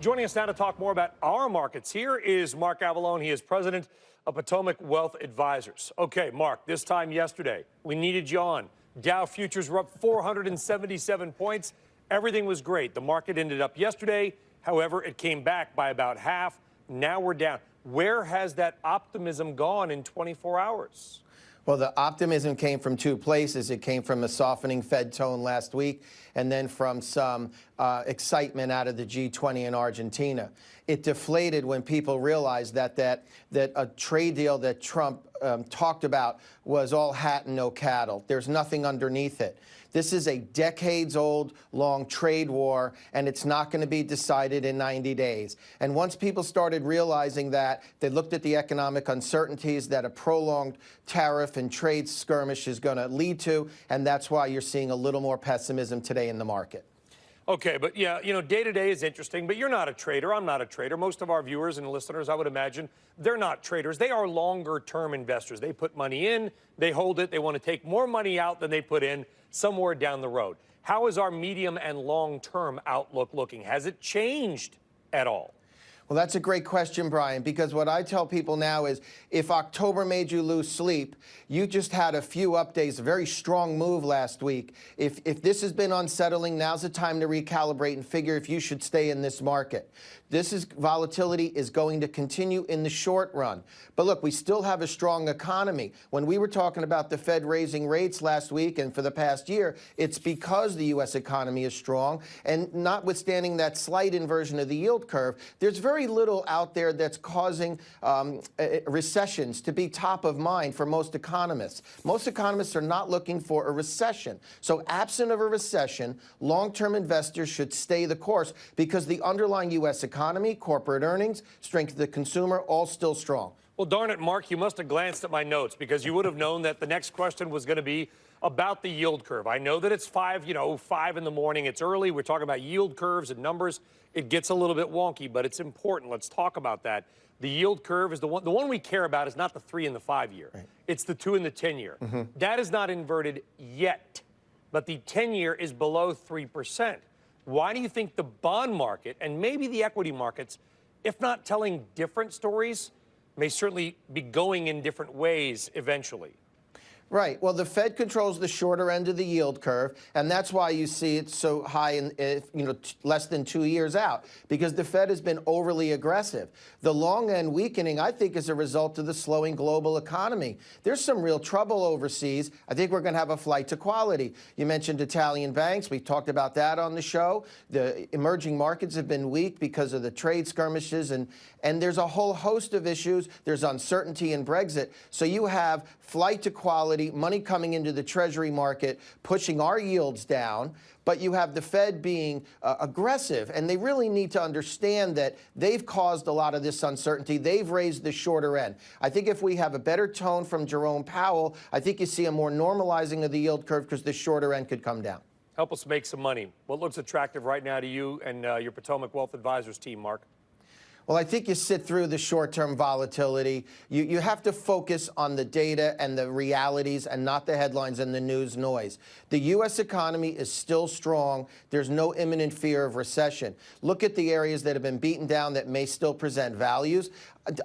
Joining us now to talk more about our markets, here is Mark Avallone. He is president of Potomac Wealth Advisors. Okay, Mark, this time yesterday, we needed you on. Dow futures were up 477 points. Everything was great. The market ended up yesterday. However, it came back by about half. Now we're down. Where has that optimism gone in 24 hours? Well, the optimism came from two places. It came from a softening Fed tone last week, and then from some excitement out of the G20 in Argentina. It deflated when people realized that a trade deal that Trump talked about was all hat and no cattle. There's nothing underneath it. This is a decades-old long trade war, and it's not going to be decided in 90 days. And once people started realizing that, they looked at the economic uncertainties that a prolonged tariff and trade skirmish is going to lead to, and that's why you're seeing a little more pessimism today in the market. Okay, but yeah, day-to-day is interesting, but you're not a trader. I'm not a trader. Most of our viewers and listeners, I would imagine, they're not traders. They are longer-term investors. They put money in, they hold it, they want to take more money out than they put in somewhere down the road. How is our medium and long-term outlook looking? Has it changed at all? Well, that's a great question, Brian, because what I tell people now is if October made you lose sleep, you just had a few updates, a very strong move last week. If this has been unsettling, now's the time to recalibrate and figure if you should stay in this market. Volatility is going to continue in the short run. But look, we still have a strong economy. When we were talking about the Fed raising rates last week and for the past year, it's because the U.S. economy is strong. And notwithstanding that slight inversion of the yield curve, there's very little out there that's causing recessions to be top of mind for most economists. Most economists are not looking for a recession. So absent of a recession, long-term investors should stay the course because the underlying U.S. economy, corporate earnings, strength of the consumer, all still strong. Well, darn it, Mark, you must have glanced at my notes because you would have known that the next question was going to be about the yield curve. I know that it's 5 in the morning. It's early. We're talking about yield curves and numbers. It gets a little bit wonky, but it's important. Let's talk about that. The yield curve is the one we care about is not the 3 and the 5 year. Right. It's the 2 and the 10 year. That is not inverted yet, but the 10 year is below 3%. Why do you think the bond market and maybe the equity markets, if not telling different stories, may certainly be going in different ways eventually? Right. Well, the Fed controls the shorter end of the yield curve, and that's why you see it so high in, less than 2 years out, because the Fed has been overly aggressive. The long end weakening, I think, is a result of the slowing global economy. There's some real trouble overseas. I think we're going to have a flight to quality. You mentioned Italian banks. We talked about that on the show. The emerging markets have been weak because of the trade skirmishes, and there's a whole host of issues. There's uncertainty in Brexit. So you have flight to quality, money coming into the Treasury market, pushing our yields down, but you have the Fed being aggressive, and they really need to understand that they've caused a lot of this uncertainty. They've raised the shorter end. I think if we have a better tone from Jerome Powell, I think you see a more normalizing of the yield curve because the shorter end could come down. Help us make some money. What looks attractive right now to you and your Potomac Wealth Advisors team, Mark? Well, I think you sit through the short-term volatility. You have to focus on the data and the realities and not the headlines and the news noise. The U.S. economy is still strong. There's no imminent fear of recession. Look at the areas that have been beaten down that may still present values.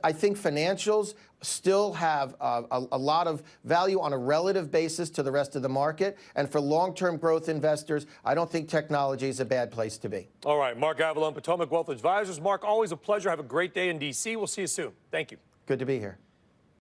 I think financials still have a lot of value on a relative basis to the rest of the market. And for long-term growth investors, I don't think technology is a bad place to be. All right, Mark Avallone, Potomac Wealth Advisors. Mark, always a pleasure. Have a great day in D.C. We'll see you soon. Thank you. Good to be here.